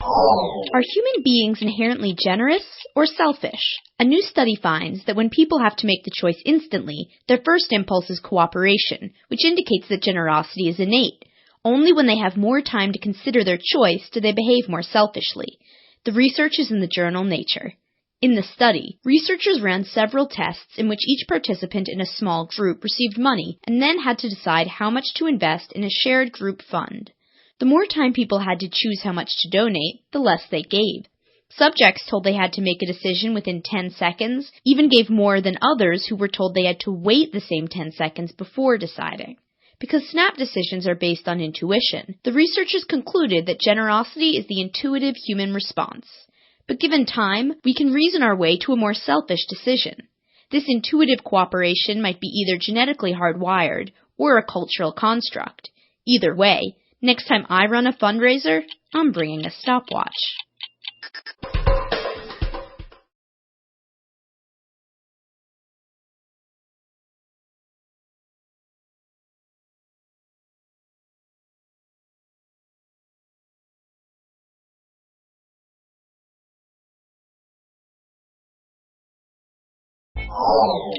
Are human beings inherently generous or selfish? A new study finds that when people have to make the choice instantly, their first impulse is cooperation, which indicates that generosity is innate. Only when they have more time to consider their choice do they behave more selfishly. The research is in the journal Nature. In the study, researchers ran several tests in which each participant in a small group received money and then had to decide how much to invest in a shared group fund. The more time people had to choose how much to donate, the less they gave. Subjects told they had to make a decision within 10 seconds even gave more than others who were told they had to wait the same 10 seconds before deciding. Because snap decisions are based on intuition, the researchers concluded that generosity is the intuitive human response. But given time, we can reason our way to a more selfish decision. This intuitive cooperation might be either genetically hardwired or a cultural construct. Either way, next time I run a fundraiser, I'm bringing a stopwatch.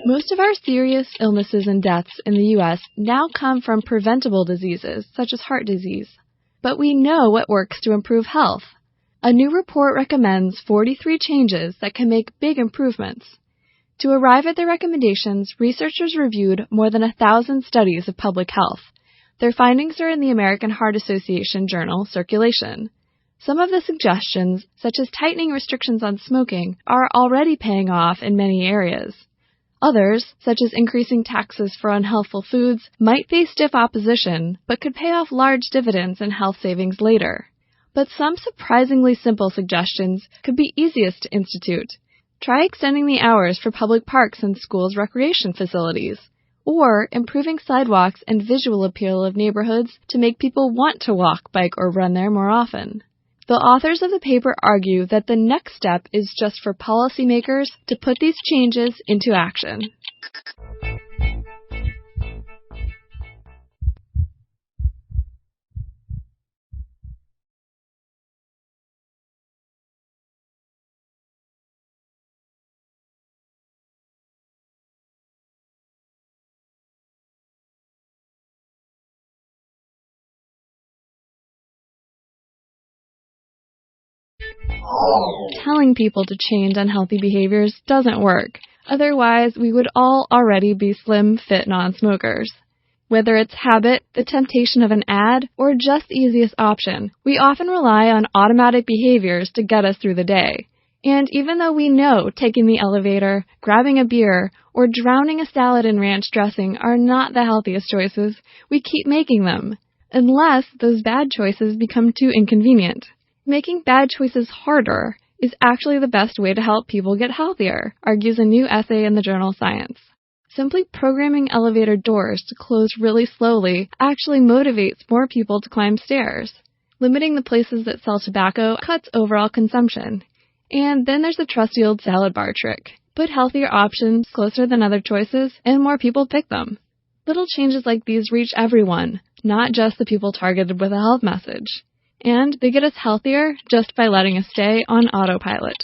Most of our serious illnesses and deaths in the U.S. now come from preventable diseases, such as heart disease. But we know what works to improve health. A new report recommends 43 changes that can make big improvements. To arrive at their recommendations, researchers reviewed more than 1,000 studies of public health. Their findings are in the American Heart Association journal, Circulation. Some of the suggestions, such as tightening restrictions on smoking, are already paying off in many areas. Others, such as increasing taxes for unhealthful foods, might face stiff opposition, but could pay off large dividends in health savings later. But some surprisingly simple suggestions could be easiest to institute. Try extending the hours for public parks and schools' recreation facilities, or improving sidewalks and visual appeal of neighborhoods to make people want to walk, bike, or run there more often. The authors of the paper argue that the next step is just for policymakers to put these changes into action. Telling people to change unhealthy behaviors doesn't work. Otherwise, we would all already be slim, fit non-smokers. Whether it's habit, the temptation of an ad, or just the easiest option, we often rely on automatic behaviors to get us through the day. And even though we know taking the elevator, grabbing a beer, or drowning a salad in ranch dressing are not the healthiest choices, we keep making them, unless those bad choices become too inconvenient. Making bad choices harder is actually the best way to help people get healthier, argues a new essay in the journal Science. Simply programming elevator doors to close really slowly actually motivates more people to climb stairs. Limiting the places that sell tobacco cuts overall consumption. And then there's the trusty old salad bar trick. Put healthier options closer than other choices, and more people pick them. Little changes like these reach everyone, not just the people targeted with a health message. And they get us healthier just by letting us stay on autopilot.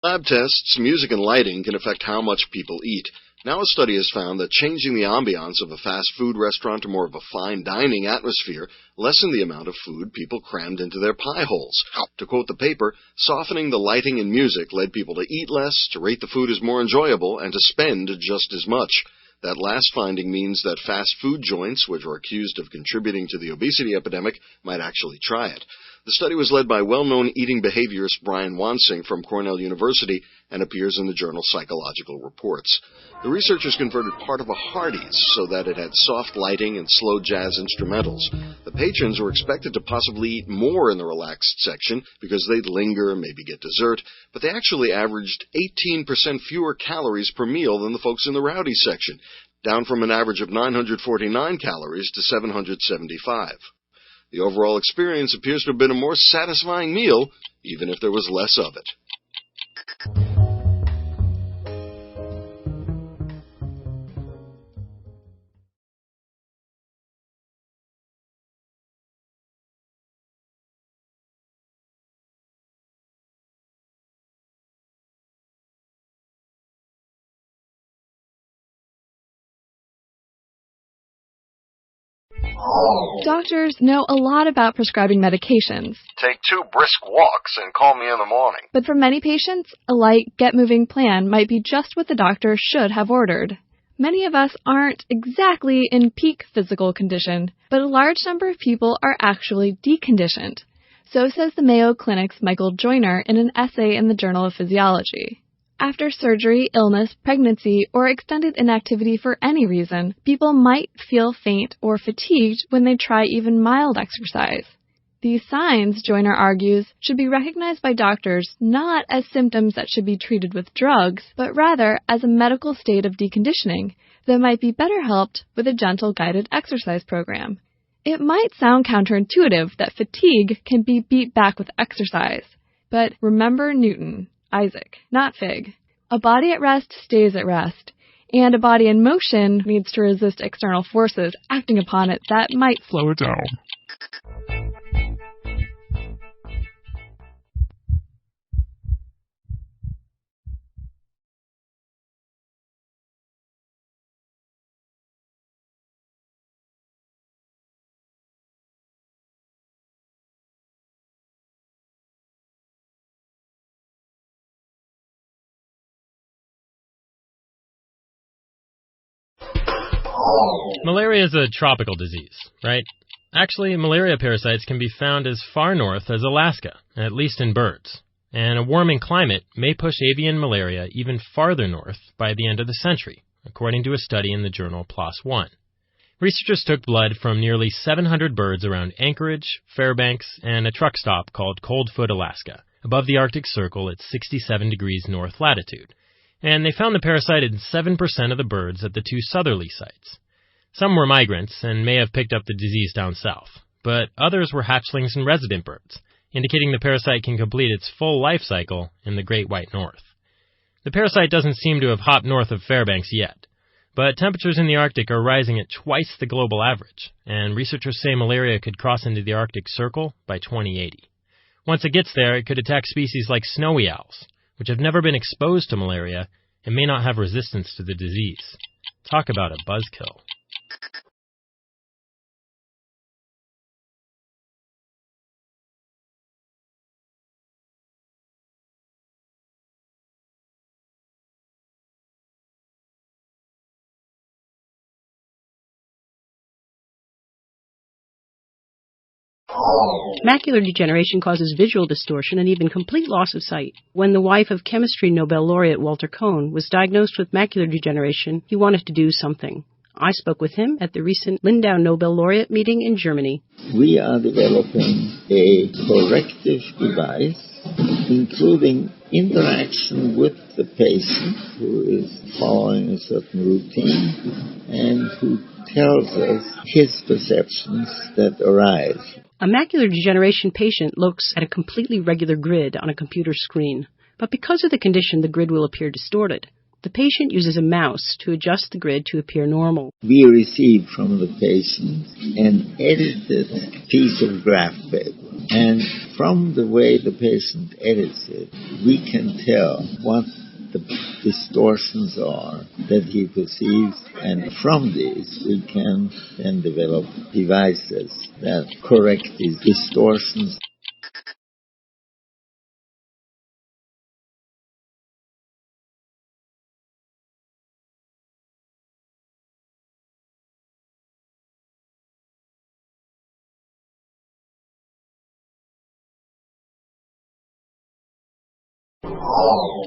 Lab tests, music, and lighting can affect how much people eat. Now a study has found that changing the ambiance of a fast food restaurant to more of a fine dining atmosphere lessened the amount of food people crammed into their pie holes. To quote the paper, softening the lighting and music led people to eat less, to rate the food as more enjoyable, and to spend just as much. That last finding means that fast food joints, which are accused of contributing to the obesity epidemic, might actually try it. The study was led by well-known eating behaviorist Brian Wansing from Cornell University and appears in the journal Psychological Reports. The researchers converted part of a Hardee's so that it had soft lighting and slow jazz instrumentals. The patrons were expected to possibly eat more in the relaxed section because they'd linger and maybe get dessert, but they actually averaged 18% fewer calories per meal than the folks in the rowdy section, down from an average of 949 calories to 775. The overall experience appears to have been a more satisfying meal, even if there was less of it. Doctors know a lot about prescribing medications. Take 2 brisk walks and call me in the morning. But for many patients, a light, get-moving plan might be just what the doctor should have ordered. Many of us aren't exactly in peak physical condition, but a large number of people are actually deconditioned. So says the Mayo Clinic's Michael Joyner in an essay in the Journal of Physiology. After surgery, illness, pregnancy, or extended inactivity for any reason, people might feel faint or fatigued when they try even mild exercise. These signs, Joyner argues, should be recognized by doctors not as symptoms that should be treated with drugs, but rather as a medical state of deconditioning that might be better helped with a gentle guided exercise program. It might sound counterintuitive that fatigue can be beat back with exercise, but remember Newton. Isaac, not Fig. A body at rest stays at rest, and a body in motion needs to resist external forces acting upon it that might slow it down. Malaria is a tropical disease, right? Actually, malaria parasites can be found as far north as Alaska, at least in birds. And a warming climate may push avian malaria even farther north by the end of the century, according to a study in the journal PLOS One. Researchers took blood from nearly 700 birds around Anchorage, Fairbanks, and a truck stop called Coldfoot, Alaska, above the Arctic Circle at 67 degrees north latitude. And they found the parasite in 7% of the birds at the 2 southerly sites. Some were migrants and may have picked up the disease down south, but others were hatchlings and resident birds, indicating the parasite can complete its full life cycle in the Great White North. The parasite doesn't seem to have hopped north of Fairbanks yet, but temperatures in the Arctic are rising at twice the global average, and researchers say malaria could cross into the Arctic Circle by 2080. Once it gets there, it could attack species like snowy owls, which have never been exposed to malaria and may not have resistance to the disease. Talk about a buzzkill. Macular degeneration causes visual distortion and even complete loss of sight. When the wife of chemistry Nobel laureate Walter Kohn was diagnosed with macular degeneration, he wanted to do something. I spoke with him at the recent Lindau Nobel laureate meeting in Germany. We are developing a corrective device, including interaction with the patient who is following a certain routine and who tells us his perceptions that arise. A macular degeneration patient looks at a completely regular grid on a computer screen, but because of the condition, the grid will appear distorted. The patient uses a mouse to adjust the grid to appear normal. We receive from the patient an edited piece of graph paper, and from the way the patient edits it, we can tell what the distortions are that he perceives, and from these we can then develop devices that correct these distortions.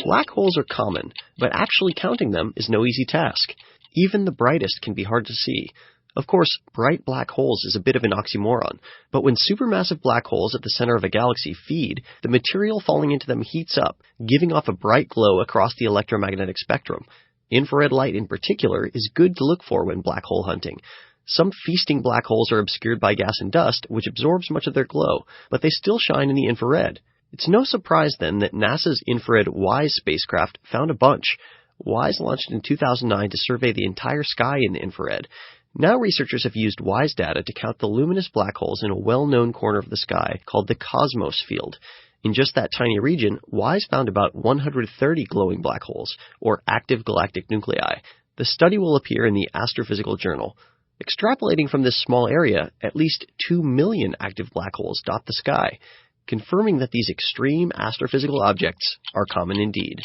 Black holes are common, but actually counting them is no easy task. Even the brightest can be hard to see. Of course, bright black holes is a bit of an oxymoron, but when supermassive black holes at the center of a galaxy feed, the material falling into them heats up, giving off a bright glow across the electromagnetic spectrum. Infrared light in particular is good to look for when black hole hunting. Some feasting black holes are obscured by gas and dust, which absorbs much of their glow, but they still shine in the infrared. It's no surprise then that NASA's infrared WISE spacecraft found a bunch. WISE launched in 2009 to survey the entire sky in the infrared. Now researchers have used WISE data to count the luminous black holes in a well-known corner of the sky called the cosmos field. In just that tiny region, WISE found about 130 glowing black holes, or active galactic nuclei. The study will appear in the Astrophysical Journal. Extrapolating from this small area, at least 2 million active black holes dot the sky, confirming that these extreme astrophysical objects are common indeed.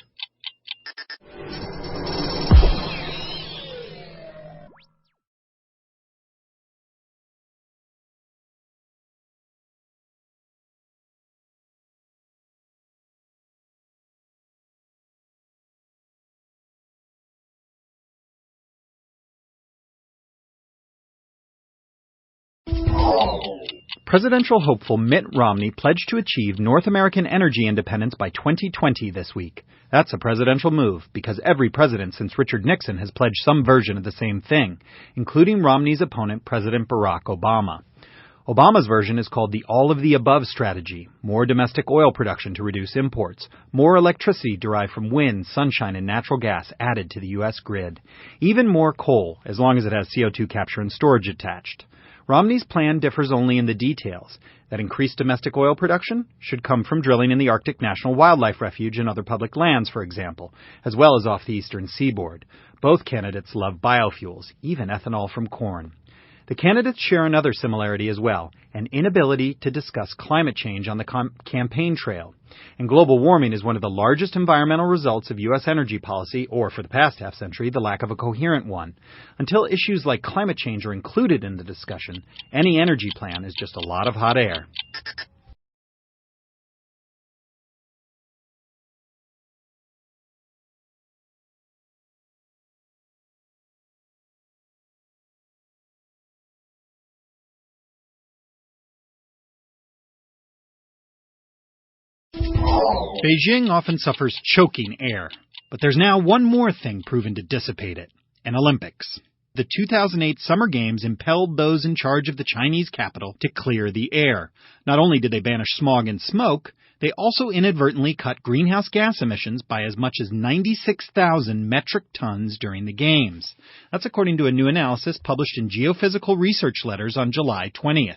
Presidential hopeful Mitt Romney pledged to achieve North American energy independence by 2020 this week. That's a presidential move, because every president since Richard Nixon has pledged some version of the same thing, including Romney's opponent, President Barack Obama. Obama's version is called the all-of-the-above strategy: more domestic oil production to reduce imports, more electricity derived from wind, sunshine, and natural gas added to the U.S. grid, even more coal, as long as it has CO2 capture and storage attached. Romney's plan differs only in the details, that increased domestic oil production should come from drilling in the Arctic National Wildlife Refuge and other public lands, for example, as well as off the eastern seaboard. Both candidates love biofuels, even ethanol from corn. The candidates share another similarity as well, an inability to discuss climate change on the campaign trail. And global warming is one of the largest environmental results of U.S. energy policy, or for the past half-century, the lack of a coherent one. Until issues like climate change are included in the discussion, any energy plan is just a lot of hot air. Beijing often suffers choking air, but there's now one more thing proven to dissipate it: an Olympics. The 2008 Summer Games impelled those in charge of the Chinese capital to clear the air. Not only did they banish smog and smoke, they also inadvertently cut greenhouse gas emissions by as much as 96,000 metric tons during the Games. That's according to a new analysis published in Geophysical Research Letters on July 20th.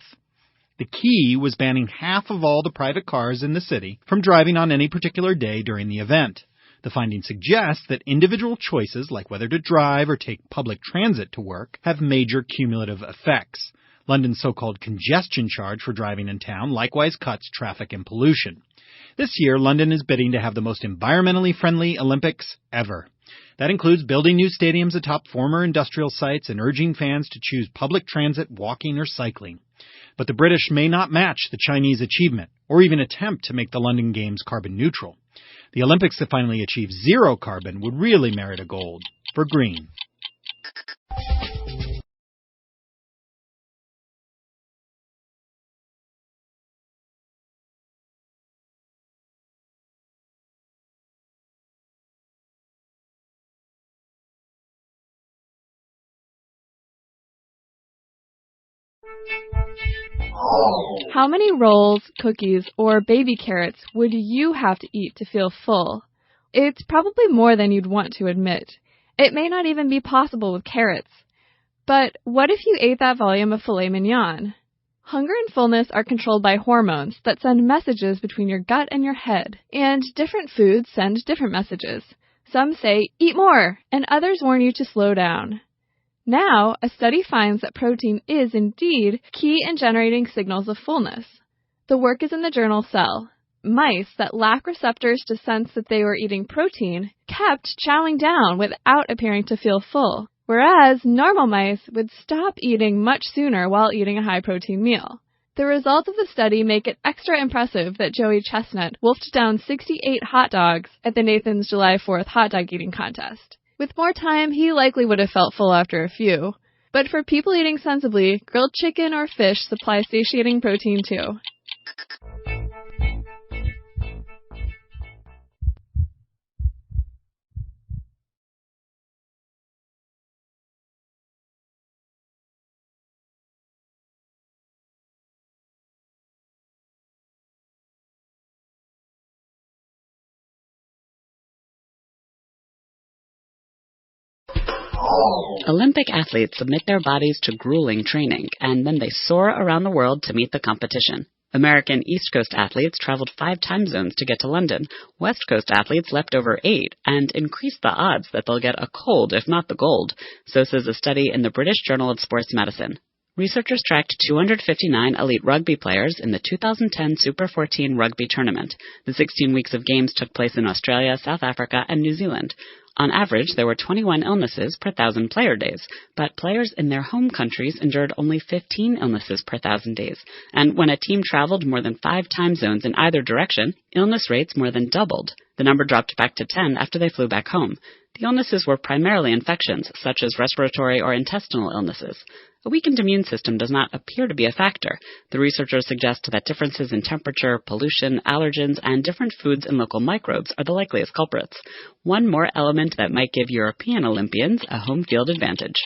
The key was banning half of all the private cars in the city from driving on any particular day during the event. The finding suggests that individual choices, like whether to drive or take public transit to work, have major cumulative effects. London's so-called congestion charge for driving in town likewise cuts traffic and pollution. This year, London is bidding to have the most environmentally friendly Olympics ever. That includes building new stadiums atop former industrial sites and urging fans to choose public transit, walking, or cycling. But the British may not match the Chinese achievement, or even attempt to make the London Games carbon neutral. The Olympics that finally achieve zero carbon would really merit a gold for green. How many rolls, cookies, or baby carrots would you have to eat to feel full? It's probably more than you'd want to admit. It may not even be possible with carrots. But what if you ate that volume of filet mignon? Hunger and fullness are controlled by hormones that send messages between your gut and your head, and different foods send different messages. Some say, eat more, and others warn you to slow down. Now, a study finds that protein is indeed key in generating signals of fullness. The work is in the journal Cell. Mice that lack receptors to sense that they were eating protein kept chowing down without appearing to feel full, whereas normal mice would stop eating much sooner while eating a high-protein meal. The results of the study make it extra impressive that Joey Chestnut wolfed down 68 hot dogs at the Nathan's July 4th hot dog eating contest. With more time, he likely would have felt full after a few. But for people eating sensibly, grilled chicken or fish supply satiating protein too. Olympic athletes submit their bodies to grueling training, and then they soar around the world to meet the competition. American East Coast athletes traveled 5 time zones to get to London. West Coast athletes leapt over 8 and increased the odds that they'll get a cold, if not the gold. So says a study in the British Journal of Sports Medicine. Researchers tracked 259 elite rugby players in the 2010 Super 14 rugby tournament. The 16 weeks of games took place in Australia, South Africa, and New Zealand. On average, there were 21 illnesses per 1,000 player days, but players in their home countries endured only 15 illnesses per 1,000 days. And when a team traveled more than 5 time zones in either direction, illness rates more than doubled. The number dropped back to 10 after they flew back home. The illnesses were primarily infections, such as respiratory or intestinal illnesses. A weakened immune system does not appear to be a factor. The researchers suggest that differences in temperature, pollution, allergens, and different foods and local microbes are the likeliest culprits. One more element that might give European Olympians a home field advantage.